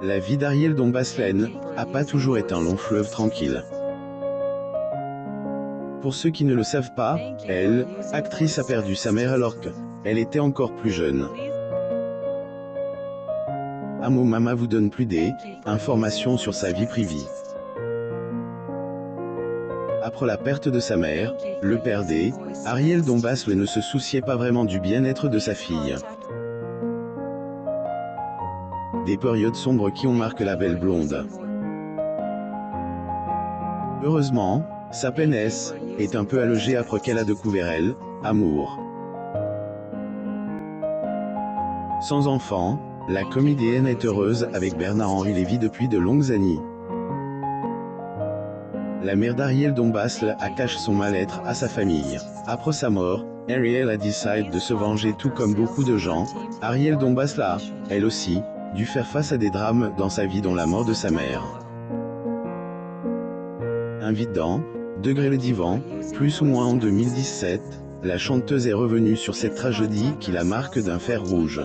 La vie d'Ariel Dombasle a pas toujours été un long fleuve tranquille. Pour ceux qui ne le savent pas, elle, actrice, a perdu sa mère alors qu'elle était encore plus jeune. Amo Mama vous donne plus d'informations sur sa vie privée. Après la perte de sa mère, le père Ariel Dombasle ne se souciait pas vraiment du bien-être de sa fille. Des périodes sombres qui ont marqué la belle blonde. Heureusement, sa peine est un peu allégée après qu'elle a découvert elle, Amour. Sans enfant, la comédienne est heureuse avec Bernard-Henri Lévy depuis de longues années. La mère d'Ariel Dombasle a caché son mal-être à sa famille. Après sa mort, Ariel a décidé de se venger tout comme beaucoup de gens. Ariel Dombasle a, elle aussi, dû faire face à des drames dans sa vie dont la mort de sa mère. Invitant, Degré le divan, plus ou moins en 2017, la chanteuse est revenue sur cette tragédie qui la marque d'un fer rouge.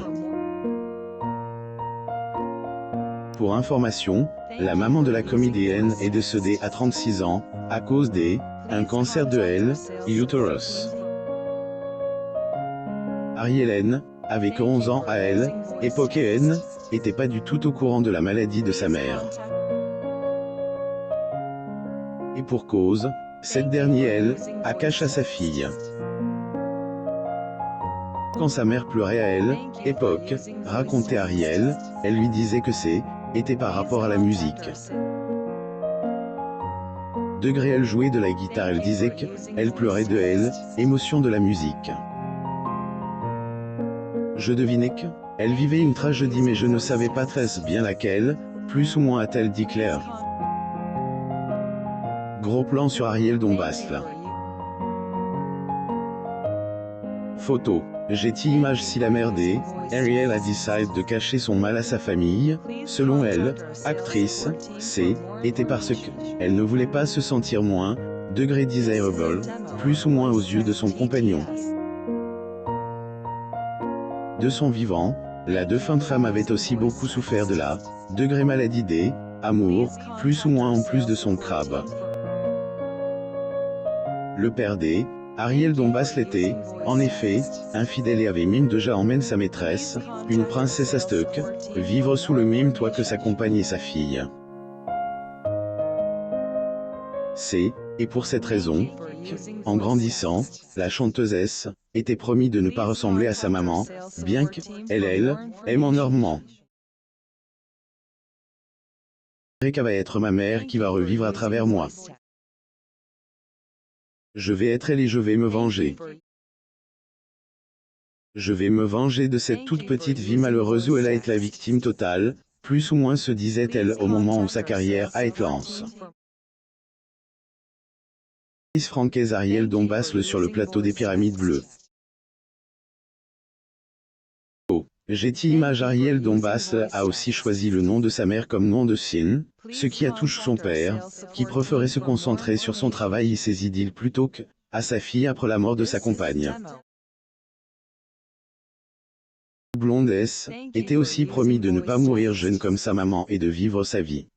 Pour information, la maman de la comédienne est décédée à 36 ans, à cause d'un cancer de l'utérus. Ariel avait que 11 ans à l'époque et n'était pas du tout au courant de la maladie de sa mère. Et pour cause, cette dernière a caché à sa fille. Quand sa mère pleurait à l'époque, racontait Ariel, elle lui disait que était par rapport à la musique. Degré elle jouait de la guitare, elle disait qu'elle pleurait de l'émotion de la musique. Je devinais qu'elle vivait une tragédie mais je ne savais pas très bien laquelle, plus ou moins a-t-elle dit Claire. Gros plan sur Ariel Dombasle. Photo. Image si la mère Ariel a décidé de cacher son mal à sa famille, selon elle, actrice, était parce qu'elle ne voulait pas se sentir moins desirable, plus ou moins aux yeux de son compagnon. De son vivant, la défunte femme avait aussi beaucoup souffert de la maladie Amour, plus ou moins en plus de son crabe. Le père Ariel Dombasle était, en effet, infidèle et avait même déjà emmèné sa maîtresse, une princesse aztèque, vivre sous le même toit que sa compagne et sa fille. Et pour cette raison, en grandissant, la chanteuse était promis de ne pas ressembler à sa maman, bien qu'elle aime énormément. Reka va être ma mère qui va revivre à travers moi. Je vais être elle et je vais me venger. Je vais me venger de cette toute petite vie malheureuse où elle a été la victime totale, plus ou moins se disait-elle au moment où sa carrière a été lance. Francaise Ariel Dombasle sur le plateau des Pyramides Bleues. Image Ariel Dombasle a aussi choisi le nom de sa mère comme nom de signe, ce qui touche son père, qui préférait se concentrer sur son travail et ses idylles plutôt qu'à sa fille après la mort de sa compagne. Blonde était aussi promis de ne pas mourir jeune comme sa maman et de vivre sa vie.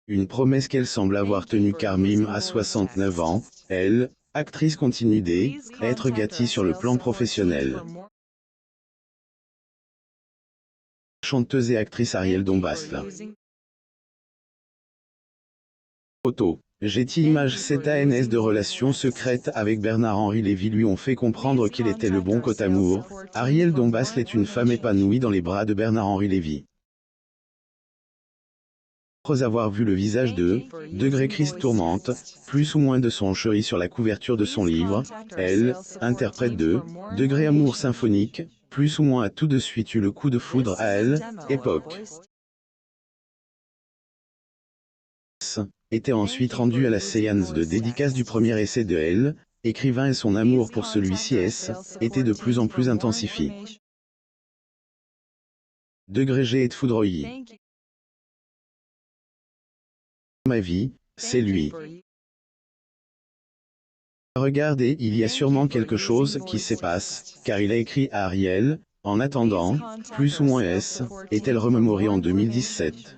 Une promesse qu'elle semble avoir tenue car même à 69 ans, elle, actrice continue d'être gâtée sur le plan professionnel. Chanteuse et actrice Ariel Dombasle. Photo. Image cette ANS de relations secrètes avec Bernard-Henri Lévy lui ont fait comprendre qu'il était le bon côté amour. Ariel Dombasle est une femme épanouie dans les bras de Bernard-Henri Lévy. Après avoir vu le visage de Degré Christ tourmente, plus ou moins de son chéri sur la couverture de son livre, elle, interprète de Degré Amour symphonique, plus ou moins a tout de suite eu le coup de foudre à l'époque. Était ensuite rendu à la séance de dédicace du premier essai de écrivain et son amour pour celui-ci était de plus en plus intensifié. Degré G est foudroyé. Ma vie, c'est lui. Regardez, il y a sûrement quelque chose qui se passe, car il a écrit à Ariel, En attendant, plus ou moins S, est-elle remémorée en 2017.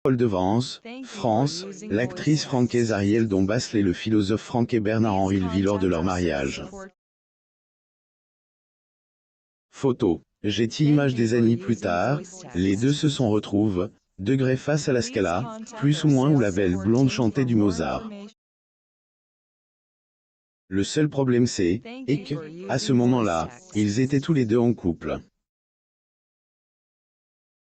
Paul de Vence, France, l'actrice francaise Ariel Dombasle et le philosophe franquais Bernard-Henri Lévy lors de leur mariage. Photo. Getty Images des années plus tard, les deux se sont retrouvent, degré face à la Scala, plus ou moins où la belle blonde chantait du Mozart. Le seul problème c'est, et que, à ce moment-là, ils étaient tous les deux en couple.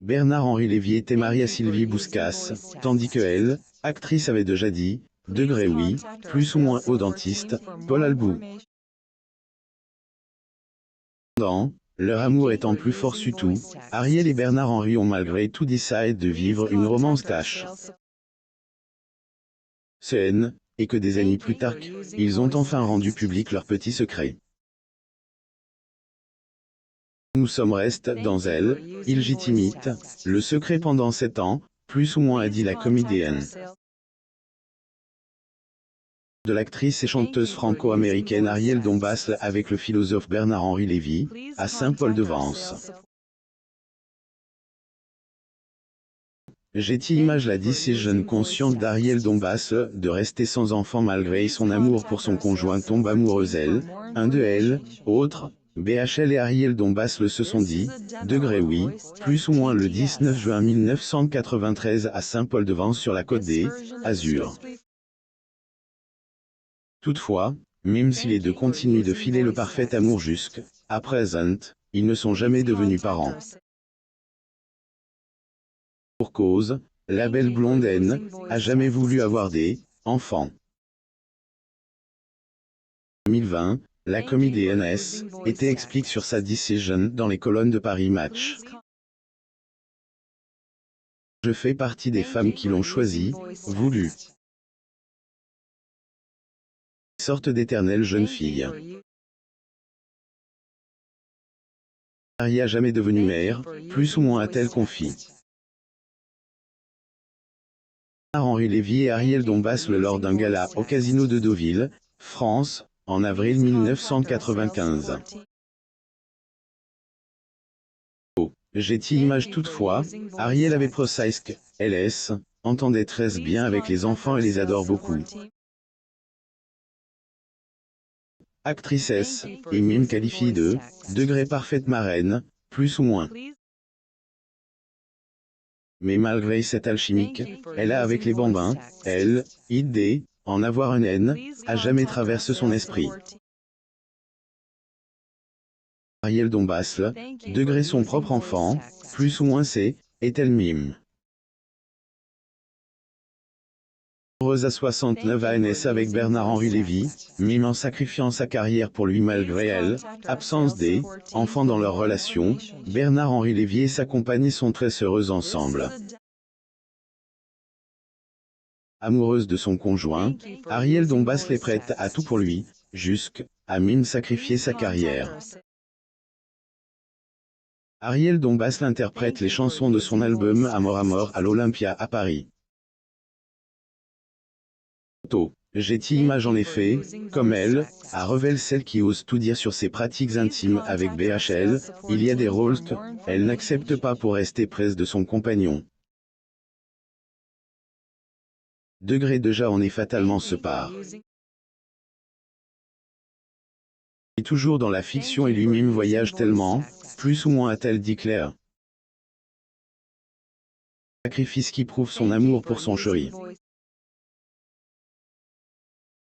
Bernard-Henri Lévy était marié à Sylvie Bouscasse, tandis que elle, actrice avait déjà dit, degré oui, plus ou moins au dentiste, Paul Albout. Cependant, leur amour étant plus fort surtout, Ariel et Bernard-Henri ont malgré tout décidé de vivre une romance cache. Ce et que des années plus tard, ils ont enfin rendu public leur petit secret. Nous sommes restés dans elle, illegitimite, le secret pendant 7 ans, plus ou moins a dit la comédienne. De l'actrice et chanteuse franco-américaine Ariel Dombasle avec le philosophe Bernard-Henri Lévy, à Saint-Paul-de-Vence. Getty Images la décision consciente d'Ariel Dombasle de rester sans enfant malgré son amour pour son conjoint tombe amoureuse elle, un de elle, autre, BHL et Ariel Dombasle se sont dit, degré oui, plus ou moins le 19 juin 1993 à Saint-Paul-de-Vence sur la côte des Azur. Toutefois, même si les deux continuent de filer le parfait amour à présent, ils ne sont jamais devenus parents. Pour cause, la belle blonde N a jamais voulu avoir des enfants. En 2020, la comédienne S était explique sur sa décision dans les colonnes de Paris Match. Je fais partie des femmes qui l'ont choisi, voulu. Sorte d'éternelle jeune fille. Marie a jamais devenu mère, plus ou moins a-t-elle confié. Henri Lévy et Ariel Dombasle lors d'un gala au Casino de Deauville, France, en avril 1995. Getty Images toutefois, Ariel avait Prosaïsk, LS, entendait très bien avec les enfants et les adore beaucoup. Actrice S, et mime qualifie de degré parfaite marraine, plus ou moins. Mais malgré cette alchimique, elle a avec les bambins, elle, idée, en avoir un N, a jamais traversé son esprit. Ariel Dombasle, degré son propre enfant, plus ou moins c'est, est-elle mime. Heureuse à 69 ANS avec Bernard-Henri Lévy, mime en sacrifiant sa carrière pour lui malgré elle, absence des enfants dans leur relation, Bernard-Henri Lévy et sa compagne sont très heureux ensemble. Amoureuse de son conjoint, Ariel Dombasle est prête à tout pour lui, jusqu'à mime sacrifier sa carrière. Ariel Dombasle interprète les chansons de son album Amor à l'Olympia à Paris. Getty Images en effet, comme elle, a révélé celle qui ose tout dire sur ses pratiques intimes avec BHL, il y a des rôles qu'elle n'accepte pas pour rester près de son compagnon. Degré déjà en est fatalement se part. Et toujours dans la fiction et lui-même voyage tellement, plus ou moins a-t-elle dit Claire. Sacrifice qui prouve son amour pour son chéri.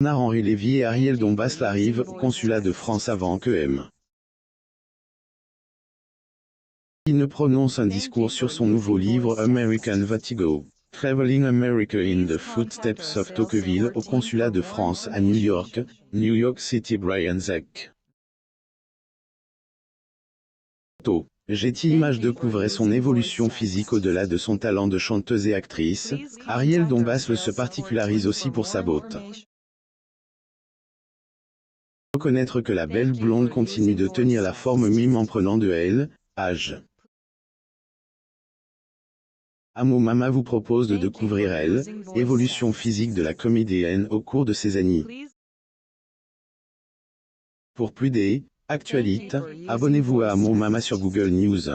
Bernard-Henri Lévy et Ariel Dombasle arrivent au consulat de France avant que M. Il ne prononce un discours sur son nouveau livre American Vertigo, Traveling America in the Footsteps of Tocqueville au consulat de France à New York, New York City Brian Zek. Getty Images découvrait son évolution physique au-delà de son talent de chanteuse et actrice, Ariel Dombasle se particularise aussi pour sa beauté. Reconnaître que la belle blonde continue de tenir la forme mime en prenant de elle, âge. Amo Mama vous propose de découvrir elle, évolution physique de la comédienne au cours de ces années. Pour plus Actualité, abonnez-vous à Mon Mama sur Google News.